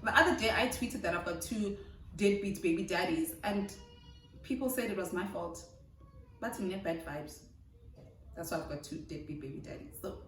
the other day I tweeted that I've got 2 deadbeat baby daddies, and people said it was my fault. But in bad vibes. That's why I've got 2 deadbeat baby daddies. So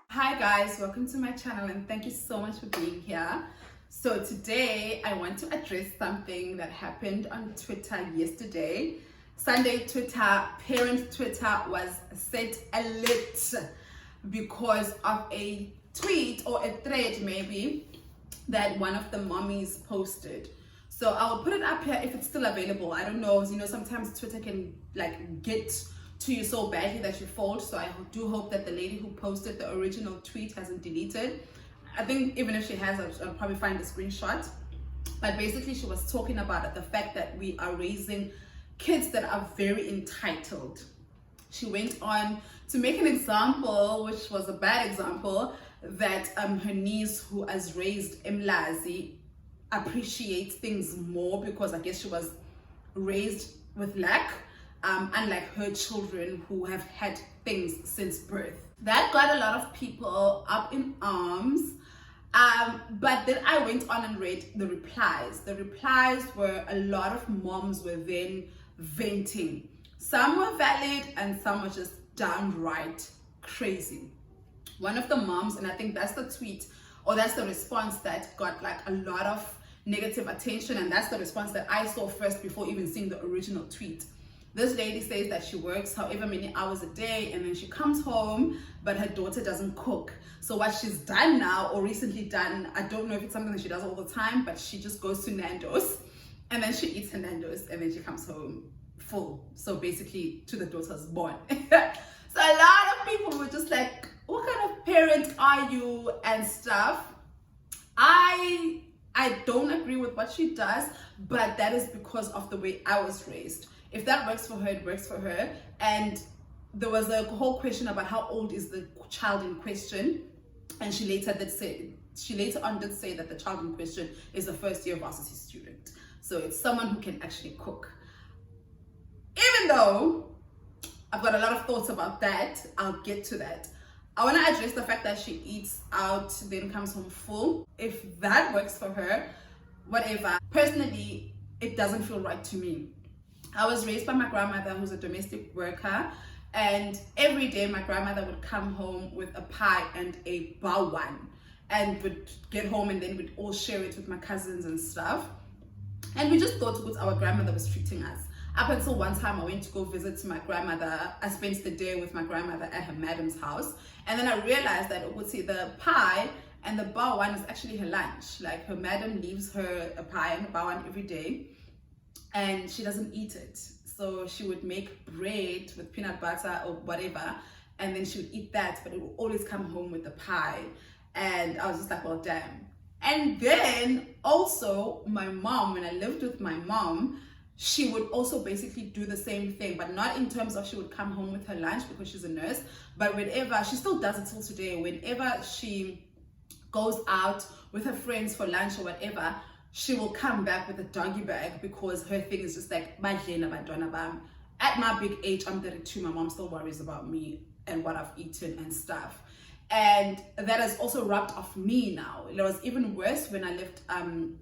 hi guys, welcome to my channel and thank you so much for being here. So today I want to address something that happened on Twitter yesterday. Sunday Twitter, parent Twitter was set alit because of a tweet or a thread maybe that one of the mommies posted. So I'll put it up here if it's still available. I don't know, sometimes Twitter can like get to you so badly that you fold. So I do hope that the lady who posted the original tweet hasn't deleted. I think even if she has, I'll probably find the screenshot. But basically she was talking about the fact that we are raising kids that are very entitled. She went on to make an example, which was a bad example, that her niece who has raised Mlazi appreciates things more because I guess she was raised with lack, unlike her children who have had things since birth. That got a lot of people up in arms. But then I went on and read the replies. The replies were a lot of moms were then venting. Some were valid and some were just downright crazy. One of the moms, and I think that's the tweet or that's the response that got like a lot of negative attention, and that's the response that I saw first before even seeing the original tweet. This lady says that she works however many hours a day and then she comes home, but her daughter doesn't cook. So what she's done now or recently done, I don't know if it's something that she does all the time, but she just goes to Nando's and then she eats her Nando's and then she comes home full. So basically to the daughter's born. So a lot of people were just like, what kind of parent are you and stuff. I don't agree with what she does, but that is because of the way I was raised. If that works for her, it works for her. And there was a whole question about how old is the child in question, and she later on did say that the child in question is a first-year varsity student. So it's someone who can actually cook. Even though I've got a lot of thoughts about that, I'll get to that. I want to address the fact that she eats out, then comes home full. If that works for her, whatever. Personally, it doesn't feel right to me. I was raised by my grandmother, who's a domestic worker, and every day my grandmother would come home with a pie and a bawan, and would get home and then we'd all share it with my cousins and stuff. And we just thought it was our grandmother was treating us. Up until one time I went to go visit my grandmother. I spent the day with my grandmother at her madam's house, and then I realized that the pie and the bawan is actually her lunch. Like her madam leaves her a pie and a bawan every day, and she doesn't eat it. So she would make bread with peanut butter or whatever, and then she would eat that, but it would always come home with the pie. And I was just like, well, damn. And then also my mom, when I lived with my mom, she would also basically do the same thing, but not in terms of she would come home with her lunch because she's a nurse, but whenever, she still does it till today, whenever she goes out with her friends for lunch or whatever, she will come back with a doggy bag because her thing is just like, at my big age, I'm 32, my mom still worries about me and what I've eaten and stuff. And that has also rubbed off me now. It was even worse when I lived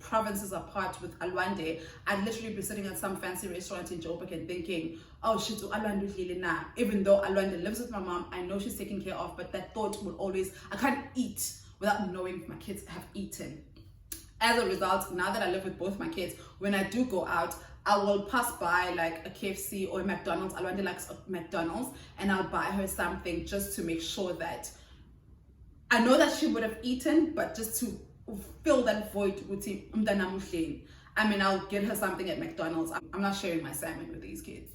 provinces apart with Alwande. I'd literally be sitting at some fancy restaurant in Joburg and thinking, oh shit, Alwande na. Even though Alwande lives with my mom, I know she's taken care of, but that thought would always, I can't eat without knowing if my kids have eaten. As a result, now that I live with both my kids, when I do go out, I will pass by like a KFC or a McDonald's. Alwande likes McDonald's, and I'll buy her something just to make sure that I know that she would have eaten, but just to fill that void with I mean, I'll get her something at McDonald's. I'm not sharing my salmon with these kids.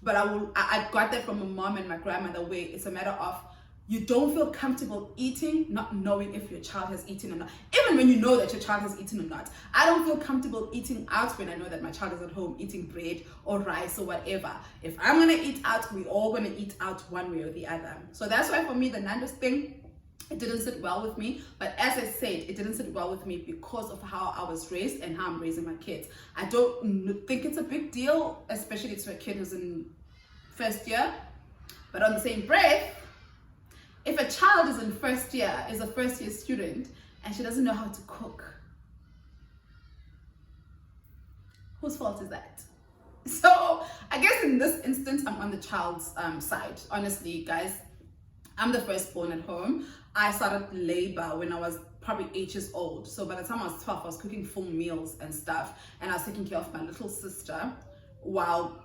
But I got that from my mom and my grandmother, where it's a matter of you don't feel comfortable eating, not knowing if your child has eaten or not. Even when you know that your child has eaten or not. I don't feel comfortable eating out when I know that my child is at home eating bread or rice or whatever. If I'm gonna eat out, we're all gonna eat out one way or the other. So that's why for me, the Nando's thing, It didn't sit well with me. But as I said, it didn't sit well with me because of how I was raised and how I'm raising my kids. I don't think it's a big deal, especially to a kid who's in first year. But on the same breath, if a child is in first year, is a first year student, and she doesn't know how to cook, whose fault is that? So I guess in this instance, I'm on the child's side. Honestly, guys, I'm the firstborn at home. I started labor when I was probably 8 years old. So by the time I was 12, I was cooking full meals and stuff. And I was taking care of my little sister while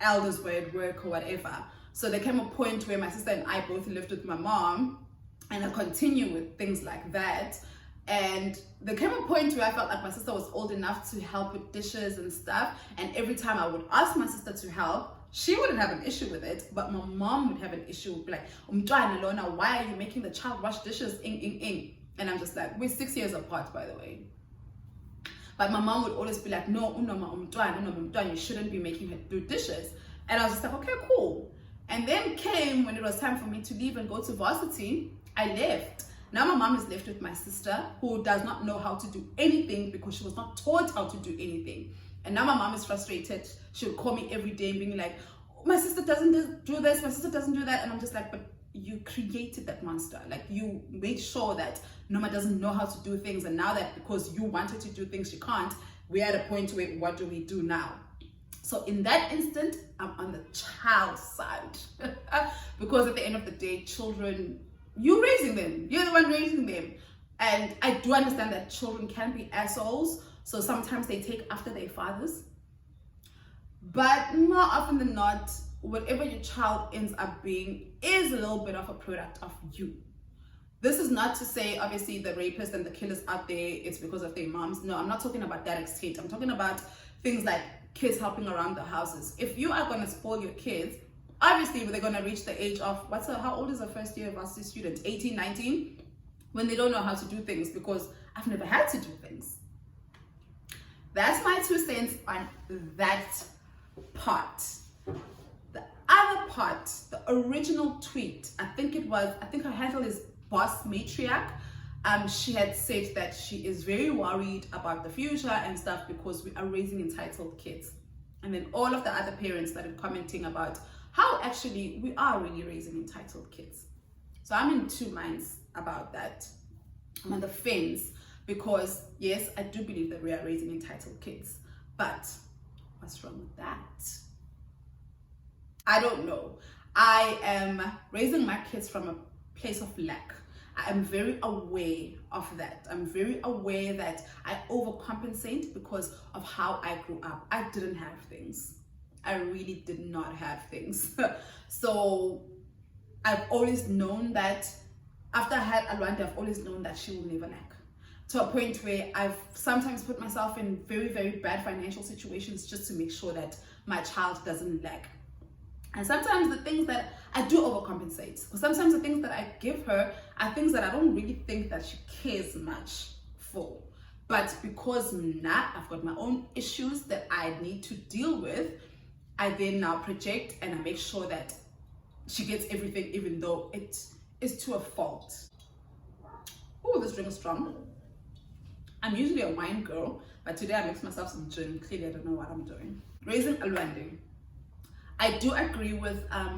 elders were at work or whatever. So there came a point where my sister and I both lived with my mom, and I continue with things like that. And there came a point where I felt like my sister was old enough to help with dishes and stuff. And every time I would ask my sister to help, she wouldn't have an issue with it, but my mom would have an issue. Would be like, Lona, why are you making the child wash dishes? And I'm just like, we're 6 years apart, by the way. But my mom would always be like, no, you shouldn't be making her do dishes. And I was just like, okay, cool. And then came when it was time for me to leave and go to varsity, I left. Now my mom is left with my sister, who does not know how to do anything because she was not taught how to do anything. And now my mom is frustrated. She'll call me every day and being like, my sister doesn't do this, my sister doesn't do that. And I'm just like, but you created that monster. Like, you made sure that Noma doesn't know how to do things. And now that because you wanted to do things she can't, we're at a point where what do we do now? So in that instant, I'm on the child's side. Because at the end of the day, children, you're raising them. You're the one raising them. And I do understand that children can be assholes. So sometimes they take after their fathers. But more often than not, whatever your child ends up being is a little bit of a product of you. This is not to say, obviously, the rapists and the killers out there, it's because of their moms. No, I'm not talking about that extent. I'm talking about things like kids helping around the houses. If you are going to spoil your kids, obviously, they're going to reach the age of, how old is a first year varsity student? 18, 19? When they don't know how to do things, because I've never had to do things. That's my 2 cents on that part. The other part, the original tweet, I think her handle is Boss Matriarch. She had said that she is very worried about the future and stuff because we are raising entitled kids. And then all of the other parents started commenting about how actually we are really raising entitled kids. So I'm in 2 minds about that. I'm on the fence because yes, I do believe that we are raising entitled kids, but what's wrong with that? I don't know. I am raising my kids from a place of lack. I am very aware of that. I'm very aware that I overcompensate because of how I grew up. I didn't have things. I really did not have things. So I've always known that after I had Alwanda, I've always known that she will never lack. To a point where I've sometimes put myself in very, very bad financial situations just to make sure that my child doesn't lack. And sometimes the things that I do overcompensate. Because sometimes the things that I give her are things that I don't really think that she cares much for. But because now I've got my own issues that I need to deal with, I then now project and I make sure that she gets everything, even though it is to a fault. Oh, this drink is strong. I'm usually a wine girl, but today I mixed myself some gin. Clearly, I don't know what I'm doing. Raising Alwande. I do agree with, I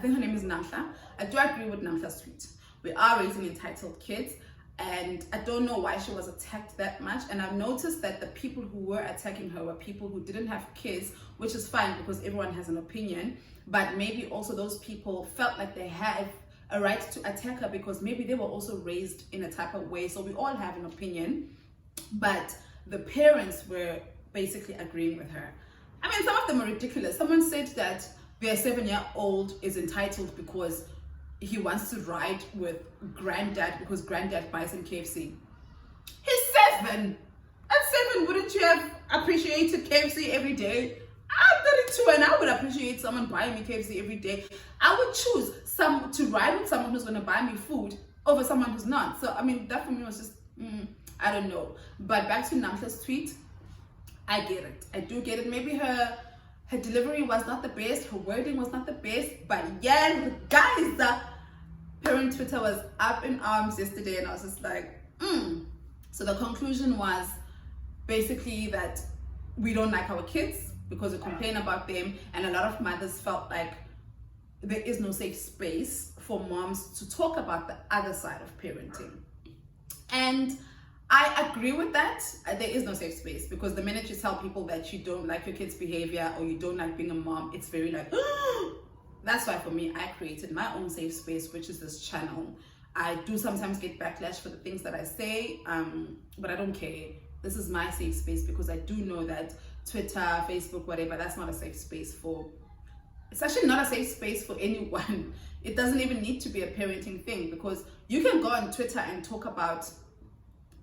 think her name is Namhla. I do agree with Namhla's tweet. We are raising entitled kids, and I don't know why she was attacked that much. And I've noticed that the people who were attacking her were people who didn't have kids, which is fine because everyone has an opinion. But maybe also those people felt like they have a right to attack her because maybe they were also raised in a type of way. So we all have an opinion, but the parents were basically agreeing with her. I mean, some of them are ridiculous. Someone said that their 7-year-old is entitled because he wants to ride with granddad because granddad buys him KFC. He's 7. At 7, wouldn't you have appreciated KFC every day? I'm 32 and I would appreciate someone buying me KFC every day. I would choose to ride with someone who's going to buy me food over someone who's not. So, I mean, that for me was just, I don't know. But back to Namhla's tweet, I get it. I do get it. Maybe her delivery was not the best. Her wording was not the best. But yeah, guys, Parent Twitter was up in arms yesterday, and I was just like, So the conclusion was basically that we don't like our kids because we complain about them, and a lot of mothers felt like there is no safe space for moms to talk about the other side of parenting. And I agree with that. There is no safe space, because the minute you tell people that you don't like your kids' behavior or you don't like being a mom, it's very like, that's why for me, I created my own safe space, which is this channel. I do sometimes get backlash for the things that I say, but I don't care. This is my safe space, because I do know that Twitter, Facebook, whatever, that's not a safe space for, it's actually not a safe space for anyone. It doesn't even need to be a parenting thing, because you can go on Twitter and talk about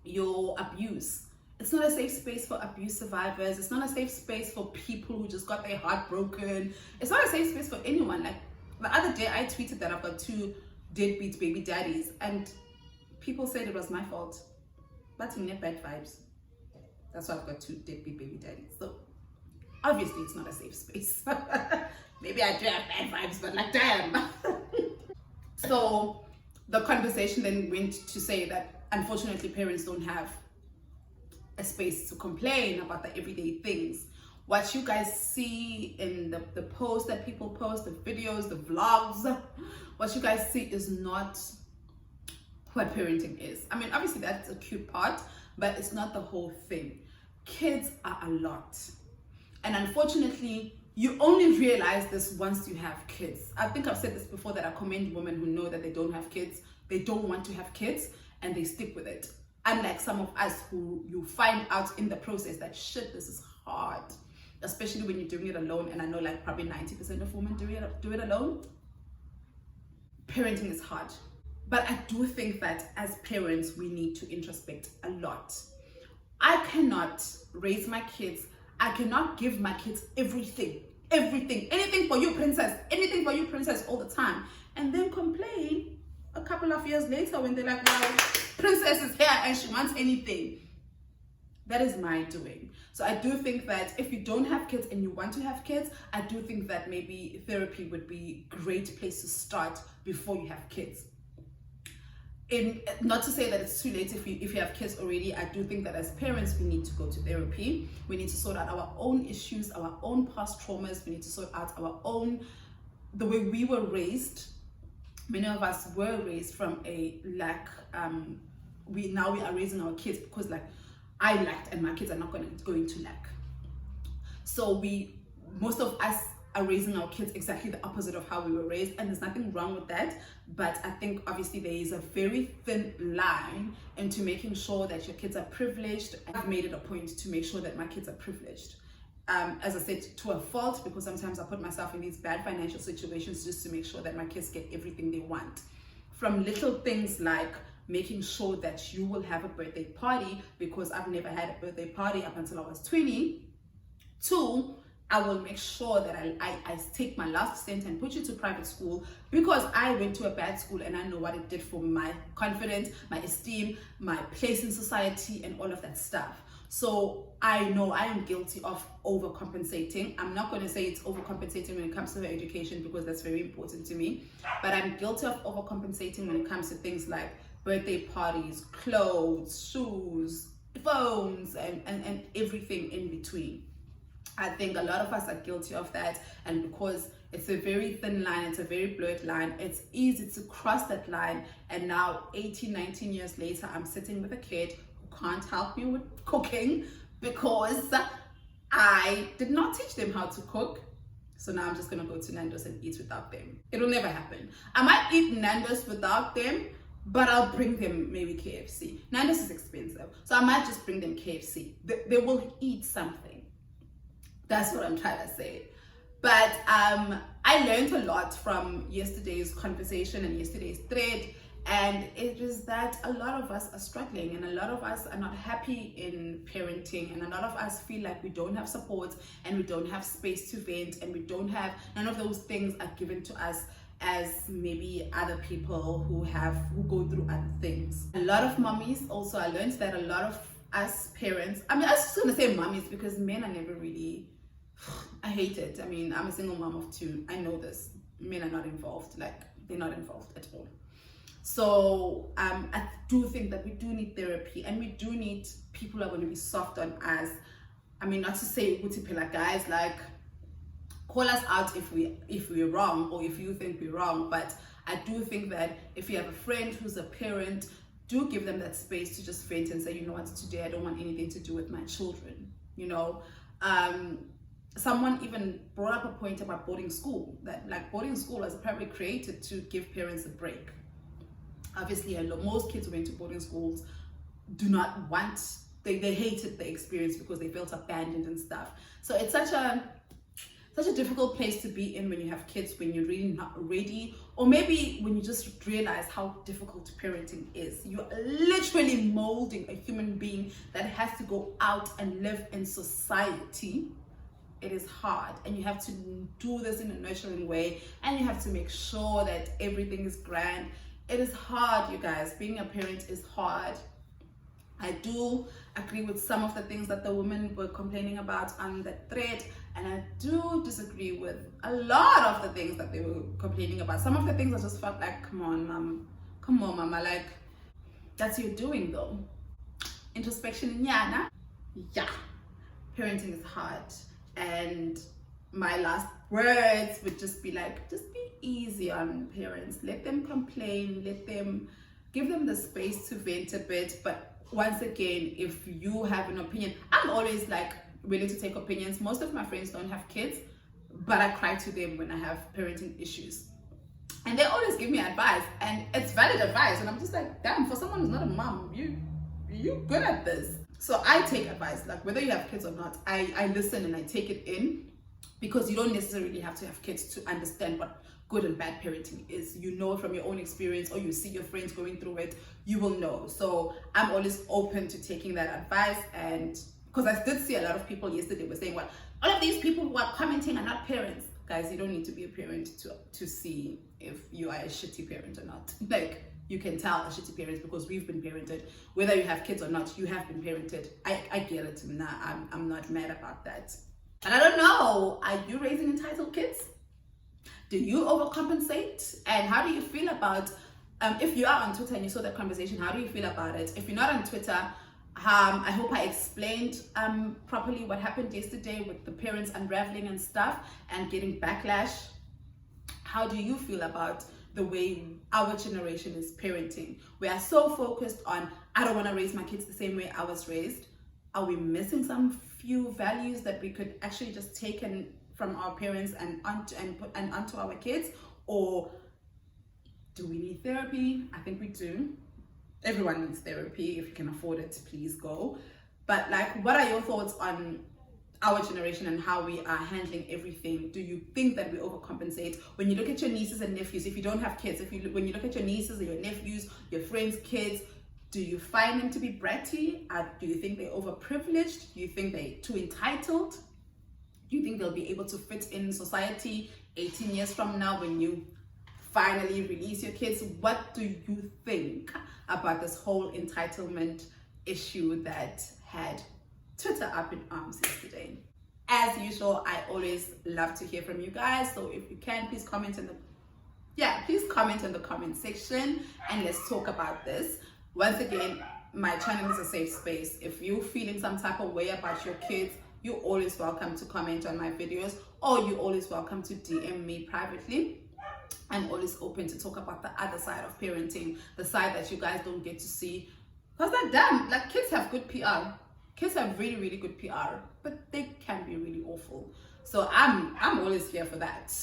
your abuse. It's not a safe space for abuse survivors. It's not a safe space for people who just got their heart broken. It's not a safe space for anyone. Like the other day I tweeted that I've got 2 deadbeat baby daddies, and people said it was my fault. But in bad vibes. That's why I've got 2 deadbeat baby daddies. So obviously it's not a safe space. Maybe I do have bad vibes, but like damn. So the conversation then went to say that unfortunately parents don't have a space to complain about the everyday things. What you guys see in the posts that people post, the videos, the vlogs, what you guys see is not what parenting is. I mean, obviously that's a cute part, but it's not the whole thing. Kids are a lot. And unfortunately, you only realize this once you have kids. I think I've said this before, that I commend women who know that they don't have kids, they don't want to have kids, and they stick with it. Unlike some of us who you find out in the process that shit, this is hard. Especially when you're doing it alone, and I know like probably 90% of women do it alone. Parenting is hard. But I do think that as parents, we need to introspect a lot. I cannot raise my kids, I cannot give my kids everything, anything for you, princess, anything for you, princess, all the time, and then complain a couple of years later when they're like, well, princess is here and she wants anything. That is my doing. So I do think that if you don't have kids and you want to have kids, I do think that maybe therapy would be a great place to start before you have kids. Not to say that it's too late if you have kids already. I do think that as parents, we need to go to therapy. We need to sort out our own issues, our own past traumas. We need to sort out the way we were raised. Many of us were raised from a lack. We are raising our kids because like I lacked, and my kids are not going to lack. So most of us are raising our kids exactly the opposite of how we were raised, and there's nothing wrong with that. But I think obviously there is a very thin line into making sure that your kids are privileged. I've made it a point to make sure that my kids are privileged. As I said, to a fault, because sometimes I put myself in these bad financial situations just to make sure that my kids get everything they want. From little things like making sure that you will have a birthday party, because I've never had a birthday party up until I was 20. 2, I will make sure that I take my last cent and put you to private school, because I went to a bad school and I know what it did for my confidence, my esteem, my place in society, and all of that stuff. So I know I am guilty of overcompensating. I'm not going to say it's overcompensating when it comes to her education, because that's very important to me. But I'm guilty of overcompensating when it comes to things like birthday parties, clothes, shoes, phones, and everything in between. I think a lot of us are guilty of that, and because it's a very thin line, it's a very blurred line, it's easy to cross that line. And now 18, 19 years later, I'm sitting with a kid who can't help me with cooking because I did not teach them how to cook. So now I'm just gonna go to Nando's and eat without them. It'll never happen. I might eat Nando's without them, but I'll bring them maybe KFC. Nando's is expensive, so I might just bring them KFC. They will eat something. That's what I'm trying to say. But I learned a lot from yesterday's conversation and yesterday's thread, and it is that a lot of us are struggling, and a lot of us are not happy in parenting, and a lot of us feel like we don't have support, and we don't have space to vent, and we don't have, none of those things are given to us as maybe other people who go through other things. A lot of mommies also, I learned that a lot of us parents, I was just gonna say mommies because men are never really, I hate it. I mean, I'm a single mom of 2. I know this. Men are not involved. Like, they're not involved at all. So I do think that we do need therapy, and we do need people who are going to be soft on us. I mean, not to say guys, like, call us out if we're wrong, or if you think we're wrong, but I do think that if you have a friend who's a parent, do give them that space to just vent and say, you know what, today I don't want anything to do with my children. You know, someone even brought up a point about boarding school, that like boarding school was probably created to give parents a break. Obviously, I know most kids who went to boarding schools do not want, they hated the experience because they felt abandoned and stuff. So it's such a difficult place to be in when you have kids, when you're really not ready, or maybe when you just realize how difficult parenting is. You're literally molding a human being that has to go out and live in society. It is hard, and you have to do this in a nurturing way, and you have to make sure that everything is grand. It is hard, you guys. Being a parent is hard. I do agree with some of the things that the women were complaining about on the thread, and I do disagree with a lot of the things that they were complaining about. Some of the things I just felt like, come on, mama, like, that's what you're doing though. Introspection, yeah, parenting is hard, and my last words would just be like, just be easy on parents. Let them complain, give them the space to vent a bit. But once again, if you have an opinion, I'm always like willing to take opinions. Most of my friends don't have kids, but I cry to them when I have parenting issues, and they always give me advice, and it's valid advice, and I'm just like, damn, for someone who's not a mom, you good at this. So I take advice, like whether you have kids or not, I listen and I take it in, because you don't necessarily have to have kids to understand what good and bad parenting is. You know from your own experience, or you see your friends going through it, you will know. So I'm always open to taking that advice. And because I did see a lot of people yesterday were saying, well, all of these people who are commenting are not parents. Guys, you don't need to be a parent to see if you are a shitty parent or not. Like, you can tell a shitty parent because we've been parented. Whether you have kids or not, you have been parented. I get it. I'm not mad about that. And I don't know, are you raising entitled kids? Do you overcompensate? And how do you feel about, if you are on Twitter and you saw that conversation, how do you feel about it? If you're not on Twitter, I hope I explained properly what happened yesterday with the parents unraveling and stuff and getting backlash. How do you feel about the way our generation is parenting? We are so focused on, I don't want to raise my kids the same way I was raised. Are we missing some few values that we could actually just take from our parents and onto our kids? Or do we need therapy? I think we do. Everyone needs therapy. If you can afford it, please go. But like, what are your thoughts on our generation and how we are handling everything? Do you think that we overcompensate? When you look at your nieces and nephews, if you don't have kids, when you look at your nieces or your nephews, your friends' kids, do you find them to be bratty? Do you think they're overprivileged? Do you think they're too entitled? Do you think they'll be able to fit in society 18 years from now when you finally release your kids? What do you think about this whole entitlement issue that had Twitter up in arms yesterday? As usual, I always love to hear from you guys. So if you can, please comment in the comment section and let's talk about this. Once again, my channel is a safe space. If you're feeling some type of way about your kids, you're always welcome to comment on my videos, or you're always welcome to DM me privately. I'm always open to talk about the other side of parenting, the side that you guys don't get to see. Because like, damn, like, kids have good PR. Kids have really, really good PR, but they can be really awful. So I'm always here for that.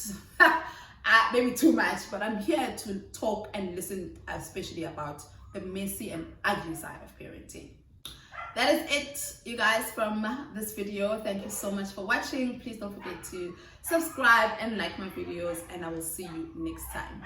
Maybe too much, but I'm here to talk and listen, especially about the messy and ugly side of parenting. That is it, you guys, from this video. Thank you so much for watching. Please don't forget to subscribe and like my videos, and I will see you next time.